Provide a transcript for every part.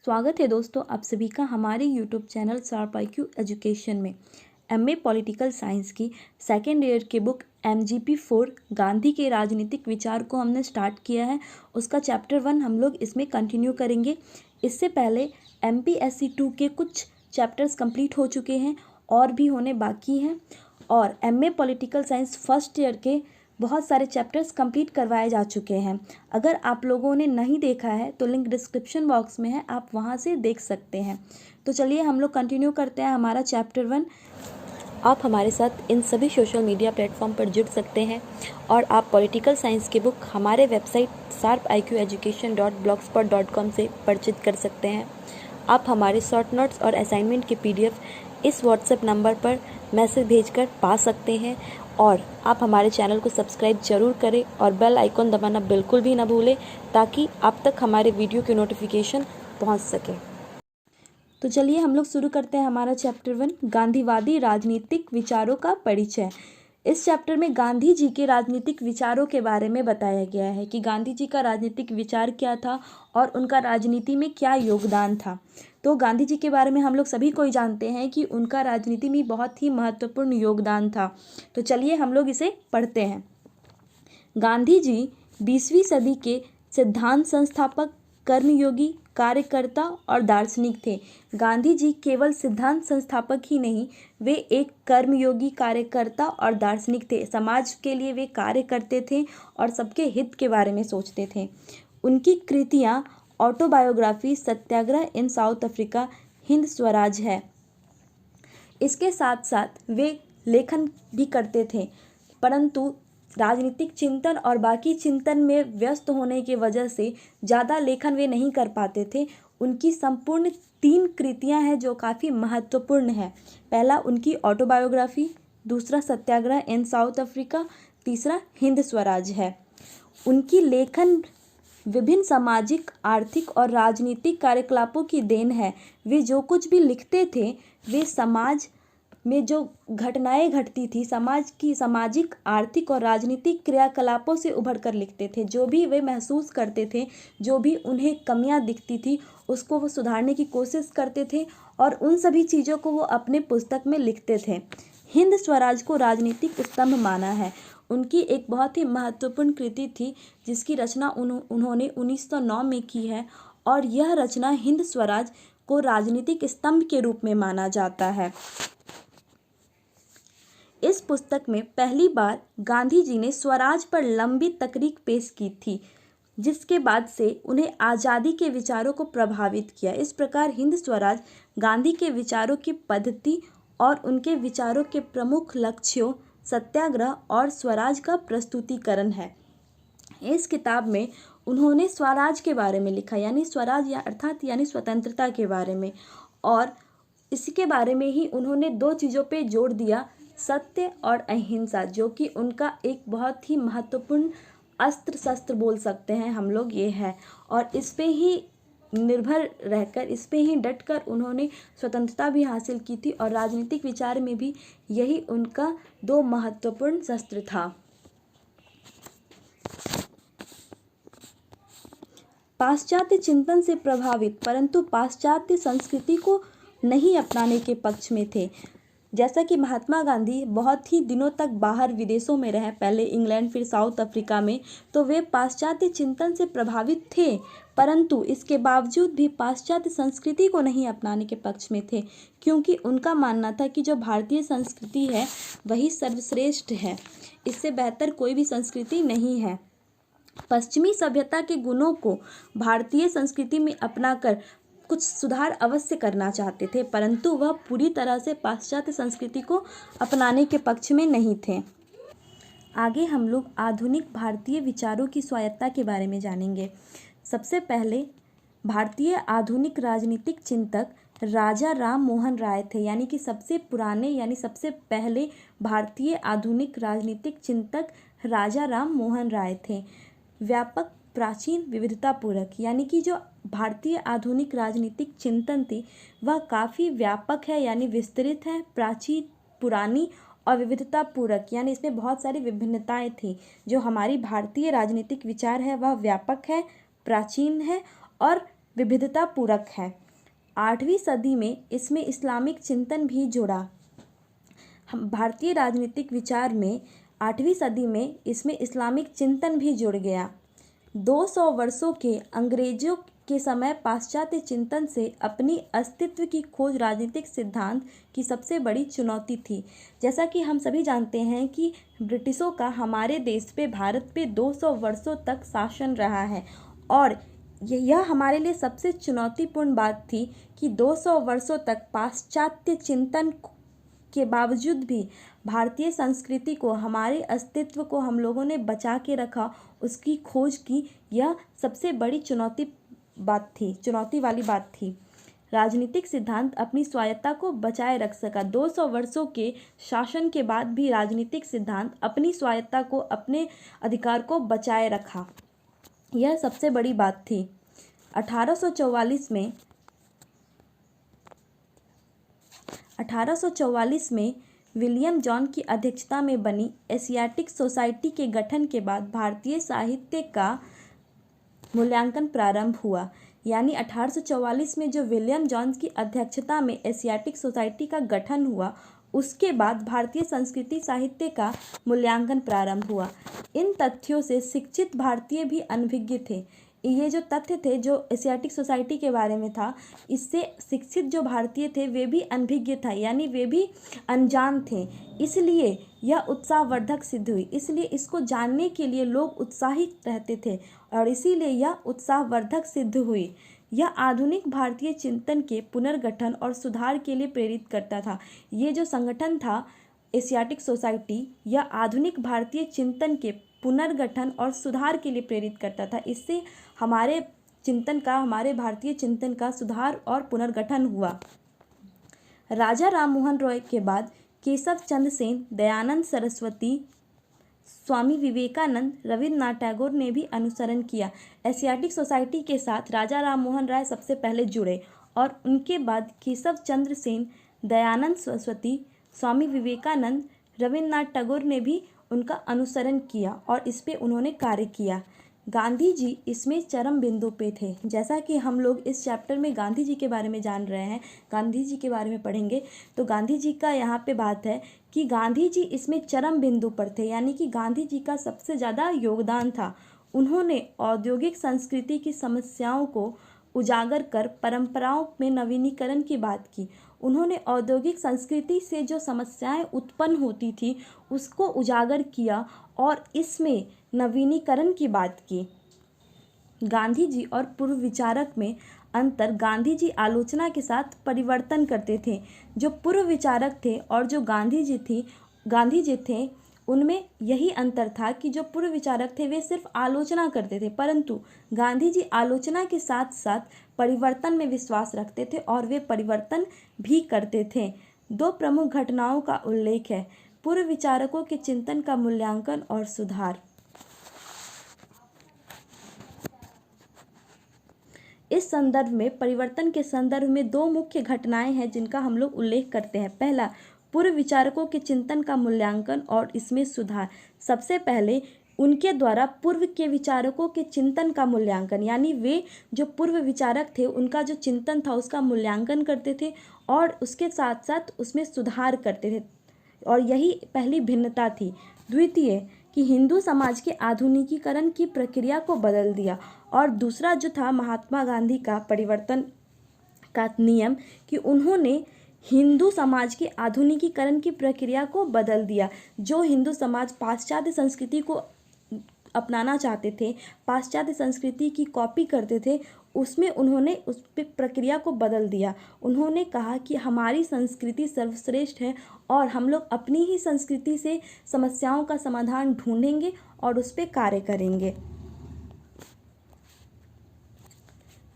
स्वागत है दोस्तों आप सभी का हमारे YouTube channel sharp IQ education में। MA पॉलिटिकल साइंस की सेकेंड ईयर की बुक MGP4 गांधी के राजनीतिक विचार को हमने स्टार्ट किया है। उसका चैप्टर 1 हम लोग इसमें कंटिन्यू करेंगे। इससे पहले MPSC 2 के कुछ चैप्टर्स कंप्लीट हो चुके हैं और भी होने बाकी हैं, और MA political science first year के बहुत सारे चैप्टर्स कंप्लीट करवाए जा चुके हैं। अगर आप लोगों ने नहीं देखा है तो लिंक डिस्क्रिप्शन बॉक्स में है, आप वहां से देख सकते हैं। तो चलिए हम लोग कंटिन्यू करते हैं हमारा चैप्टर 1। आप हमारे साथ इन सभी सोशल मीडिया प्लेटफॉर्म पर जुड़ सकते हैं और आप पॉलिटिकल साइंस की बुक हमारे वेबसाइट sharpiqeducation.blogspot.com से परचेज कर सकते हैं। आप हमारे शॉर्ट नोट्स और असाइनमेंट की PDF इस व्हाट्सएप नंबर पर मैसेज भेजकर पा सकते हैं, और आप हमारे चैनल को सब्सक्राइब जरूर करें और बेल आइकॉन दबाना बिल्कुल भी ना भूलें ताकि आप तक हमारे वीडियो की नोटिफिकेशन पहुंच सके। तो चलिए हम लोग शुरू करते हैं हमारा चैप्टर 1, गांधीवादी राजनीतिक विचारों का परिचय। इस चैप्टर में गांधी जी के राजनीतिक विचारों के बारे में बताया गया है कि गांधी जी का राजनीतिक विचार क्या था और उनका राजनीति में क्या योगदान था। तो गांधी जी के बारे में हम लोग सभी कोई जानते हैं कि उनका राजनीति में बहुत ही महत्वपूर्ण योगदान था। तो चलिए हम लोग इसे पढ़ते हैं। गांधी जी 20वीं सदी के सिद्धांत संस्थापक, कर्मयोगी, कार्यकर्ता और दार्शनिक थे। गांधी जी केवल सिद्धांत संस्थापक ही नहीं, वे एक कर्मयोगी, कार्यकर्ता और दार्शनिक थे। समाज के लिए वे कार्य करते थे और सबके हित के बारे में सोचते थे। उनकी कृतियाँ ऑटोबायोग्राफी, सत्याग्रह इन साउथ अफ्रीका, हिंद स्वराज है। इसके साथ साथ वे लेखन भी करते थे, परंतु राजनीतिक चिंतन और बाकी चिंतन में व्यस्त होने की वजह से ज़्यादा लेखन वे नहीं कर पाते थे। उनकी संपूर्ण 3 कृतियां हैं जो काफ़ी महत्वपूर्ण है। पहला उनकी ऑटोबायोग्राफी, दूसरा सत्याग्रह इन साउथ अफ्रीका, तीसरा हिंद स्वराज है। उनकी लेखन विभिन्न सामाजिक, आर्थिक और राजनीतिक कार्यकलापों की देन है। वे जो कुछ भी लिखते थे वे समाज में जो घटनाएं घटती थी, समाज की सामाजिक, आर्थिक और राजनीतिक क्रियाकलापों से उभर कर लिखते थे। जो भी वे महसूस करते थे, जो भी उन्हें कमियां दिखती थी, उसको वो सुधारने की कोशिश करते थे और उन सभी चीज़ों को वो अपने पुस्तक में लिखते थे। हिंद स्वराज को राजनीतिक स्तंभ माना है। उनकी एक बहुत ही महत्वपूर्ण कृति थी जिसकी रचना उन्होंने 1909 में की है, और यह रचना हिंद स्वराज को राजनीतिक स्तंभ के रूप में माना जाता है। इस पुस्तक में पहली बार गांधी जी ने स्वराज पर लंबी तकरीर पेश की थी, जिसके बाद से उन्हें आज़ादी के विचारों को प्रभावित किया। इस प्रकार हिंद स्वराज गांधी के विचारों की पद्धति और उनके विचारों के प्रमुख लक्ष्यों, सत्याग्रह और स्वराज का प्रस्तुतिकरण है। इस किताब में उन्होंने स्वराज के बारे में लिखा, यानी स्वराज अर्थात यानी स्वतंत्रता के बारे में, और इसके बारे में ही उन्होंने 2 चीज़ों पे जोर दिया, सत्य और अहिंसा, जो कि उनका एक बहुत ही महत्वपूर्ण अस्त्र शस्त्र बोल सकते हैं हम लोग ये है। और इस पे ही निर्भर रहकर, इस पे ही डटकर उन्होंने स्वतंत्रता भी हासिल की थी, और राजनीतिक विचार में भी यही उनका 2 महत्वपूर्ण शस्त्र था। पाश्चात्य चिंतन से प्रभावित परंतु पाश्चात्य संस्कृति को नहीं अपनाने के पक्ष में थे। जैसा कि महात्मा गांधी बहुत ही दिनों तक बाहर विदेशों में रहे, पहले इंग्लैंड फिर साउथ अफ्रीका में, तो वे पाश्चात्य चिंतन से प्रभावित थे, परंतु इसके बावजूद भी पाश्चात्य संस्कृति को नहीं अपनाने के पक्ष में थे, क्योंकि उनका मानना था कि जो भारतीय संस्कृति है वही सर्वश्रेष्ठ है, इससे बेहतर कोई भी संस्कृति नहीं है। पश्चिमी सभ्यता के गुणों को भारतीय संस्कृति में अपनाकर कुछ सुधार अवश्य करना चाहते थे, परंतु वह पूरी तरह से पाश्चात्य संस्कृति को अपनाने के पक्ष में नहीं थे। आगे हम लोग आधुनिक भारतीय विचारों की स्वायत्तता के बारे में जानेंगे। सबसे पहले भारतीय आधुनिक राजनीतिक चिंतक राजा राम मोहन राय थे, यानी कि सबसे पुराने यानी सबसे पहले भारतीय आधुनिक राजनीतिक चिंतक राजा राम मोहन राय थे। व्यापक, प्राचीन, विविधतापूर्वक, यानी कि जो भारतीय आधुनिक राजनीतिक चिंतन थी वह काफ़ी व्यापक है, यानी विस्तृत है, प्राचीन, पुरानी और विविधतापूर्वक, यानी इसमें बहुत सारी विभिन्नताएं थी। जो हमारी भारतीय राजनीतिक विचार है वह व्यापक है, प्राचीन है और विविधता पूरक है। 8वीं सदी में इसमें इस्लामिक चिंतन भी जुड़ा। हम भारतीय राजनीतिक विचार में 8वीं सदी में इसमें इस्लामिक चिंतन भी जुड़ गया। 200 वर्षों के अंग्रेजों के समय पाश्चात्य चिंतन से अपनी अस्तित्व की खोज राजनीतिक सिद्धांत की सबसे बड़ी चुनौती थी। जैसा कि हम सभी जानते हैं कि ब्रिटिशों का हमारे देश पे, भारत पे 200 वर्षों तक शासन रहा है और यह हमारे लिए सबसे चुनौतीपूर्ण बात थी कि 200 वर्षों तक पाश्चात्य चिंतन के बावजूद भी भारतीय संस्कृति को, हमारे अस्तित्व को हम लोगों ने बचा के रखा, उसकी खोज की। यह सबसे बड़ी चुनौती वाली बात थी। राजनीतिक सिद्धांत अपनी स्वायत्ता को बचाए रख सका। 200 वर्षों के शासन के बाद भी राजनीतिक सिद्धांत अपनी स्वायत्ता को, अपने अधिकार को बचाए रखा। यह सबसे बड़ी बात थी। 1844 में विलियम जॉन की अध्यक्षता में बनी एशियाटिक सोसाइटी के गठन के बाद भारतीय साहित्य का मूल्यांकन प्रारंभ हुआ। यानी 1844 में जो विलियम जॉन की अध्यक्षता में एशियाटिक सोसाइटी का गठन हुआ, उसके बाद भारतीय संस्कृति साहित्य का मूल्यांकन प्रारंभ हुआ। इन तथ्यों से शिक्षित भारतीय भी अनभिज्ञ थे। ये जो तथ्य थे जो एशियाटिक सोसाइटी के बारे में था, इससे शिक्षित जो भारतीय थे वे भी अनभिज्ञ था, यानी वे भी अनजान थे। इसलिए यह उत्साहवर्धक सिद्ध हुई। इसलिए इसको जानने के लिए लोग उत्साहित रहते थे और इसीलिए यह उत्साहवर्धक सिद्ध हुई। यह आधुनिक भारतीय चिंतन के पुनर्गठन और सुधार के लिए प्रेरित करता था। ये जो संगठन था एशियाटिक सोसाइटी, यह आधुनिक भारतीय चिंतन के पुनर्गठन और सुधार के लिए प्रेरित करता था। इससे हमारे भारतीय चिंतन का सुधार और पुनर्गठन हुआ। राजा राममोहन रॉय के बाद केशव चंद्र सेन, दयानंद सरस्वती, स्वामी विवेकानंद, रविन्द्रनाथ टैगोर ने भी अनुसरण किया। एशियाटिक सोसाइटी के साथ राजा राममोहन राय सबसे पहले जुड़े और उनके बाद केशव चंद्र सेन, दयानंद सरस्वती, स्वामी विवेकानंद, रविन्द्रनाथ टैगोर ने भी उनका अनुसरण किया और इस पे उन्होंने कार्य किया। गांधी जी इसमें चरम बिंदु पे थे। जैसा कि हम लोग इस चैप्टर में गांधी जी के बारे में जान रहे हैं, गांधी जी के बारे में पढ़ेंगे, तो गांधी जी का यहाँ पे बात है कि गांधी जी इसमें चरम बिंदु पर थे, यानी कि गांधी जी का सबसे ज़्यादा योगदान था। उन्होंने औद्योगिक संस्कृति की समस्याओं को उजागर कर परंपराओं में नवीनीकरण की बात की। उन्होंने औद्योगिक संस्कृति से जो समस्याएं उत्पन्न होती थी उसको उजागर किया और इसमें नवीनीकरण की बात की। गांधी जी और पूर्व विचारक में अंतर, गांधी जी आलोचना के साथ परिवर्तन करते थे। जो पूर्व विचारक थे और जो गांधी जी थे उनमें यही अंतर था कि जो पूर्व विचारक थे वे सिर्फ आलोचना करते थे, परंतु गांधी जी आलोचना के साथ साथ परिवर्तन में विश्वास रखते थे और वे परिवर्तन भी करते थे। 2 प्रमुख घटनाओं का उल्लेख है: पूर्व विचारकों के चिंतन का मूल्यांकन और सुधार। इस संदर्भ में, परिवर्तन के संदर्भ में 2 मुख्य घटनाएं हैं जिनका हम लोग उल्लेख करते हैं। पहला, पूर्व विचारकों के चिंतन का मूल्यांकन और इसमें सुधार। सबसे पहले उनके द्वारा पूर्व के विचारकों के चिंतन का मूल्यांकन, यानी वे जो पूर्व विचारक थे उनका जो चिंतन था उसका मूल्यांकन करते थे और उसके साथ साथ उसमें सुधार करते थे, और यही पहली भिन्नता थी। द्वितीय, कि हिंदू समाज के आधुनिकीकरण की प्रक्रिया को बदल दिया, और दूसरा जो था महात्मा गांधी का परिवर्तन का नियम कि उन्होंने हिंदू समाज के आधुनिकीकरण की प्रक्रिया को बदल दिया। जो हिंदू समाज पाश्चात्य संस्कृति को अपनाना चाहते थे, पाश्चात्य संस्कृति की कॉपी करते थे, उसमें उन्होंने उस प्रक्रिया को बदल दिया। उन्होंने कहा कि हमारी संस्कृति सर्वश्रेष्ठ है और हम लोग अपनी ही संस्कृति से समस्याओं का समाधान ढूंढेंगे और उस पर कार्य करेंगे।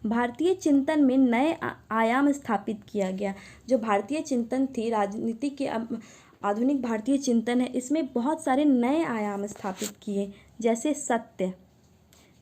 भारतीय चिंतन में नए आयाम स्थापित किया गया। जो भारतीय चिंतन थी, राजनीति के आधुनिक भारतीय चिंतन है, इसमें बहुत सारे नए आयाम स्थापित किए, जैसे सत्य,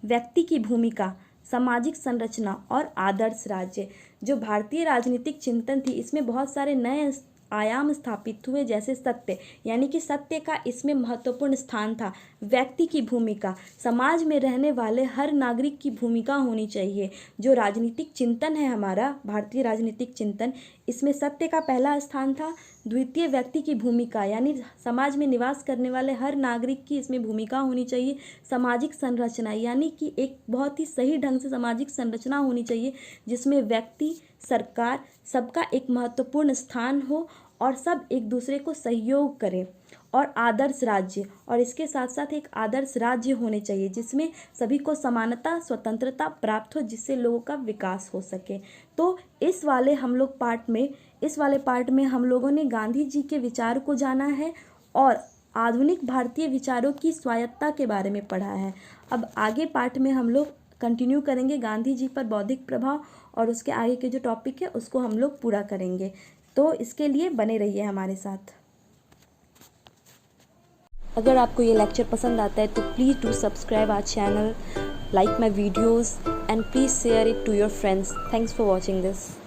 व्यक्ति की भूमिका, सामाजिक संरचना और आदर्श राज्य। जो भारतीय राजनीतिक चिंतन थी इसमें बहुत सारे नए आयाम स्थापित हुए, जैसे सत्य, यानी कि सत्य का इसमें महत्वपूर्ण स्थान था। व्यक्ति की भूमिका, समाज में रहने वाले हर नागरिक की भूमिका होनी चाहिए। जो राजनीतिक चिंतन है हमारा भारतीय राजनीतिक चिंतन, इसमें सत्य का पहला स्थान था। द्वितीय, व्यक्ति की भूमिका, यानी समाज में निवास करने वाले हर नागरिक की इसमें भूमिका होनी चाहिए। सामाजिक संरचना, यानी कि एक बहुत ही सही ढंग से सामाजिक संरचना होनी चाहिए जिसमें व्यक्ति, सरकार, सबका एक महत्वपूर्ण स्थान हो और सब एक दूसरे को सहयोग करें। और आदर्श राज्य, और इसके साथ साथ एक आदर्श राज्य होने चाहिए जिसमें सभी को समानता, स्वतंत्रता प्राप्त हो, जिससे लोगों का विकास हो सके। तो इस वाले पार्ट में हम लोगों ने गांधी जी के विचार को जाना है और आधुनिक भारतीय विचारों की स्वायत्तता के बारे में पढ़ा है। अब आगे पार्ट में हम लोग कंटिन्यू करेंगे गांधी जी पर बौद्धिक प्रभाव, और उसके आगे के जो टॉपिक है उसको हम लोग पूरा करेंगे। तो इसके लिए बने रहिए हमारे साथ। अगर आपको ये लेक्चर पसंद आता है तो please do subscribe our channel, like my videos and please share it to your friends. Thanks for watching this.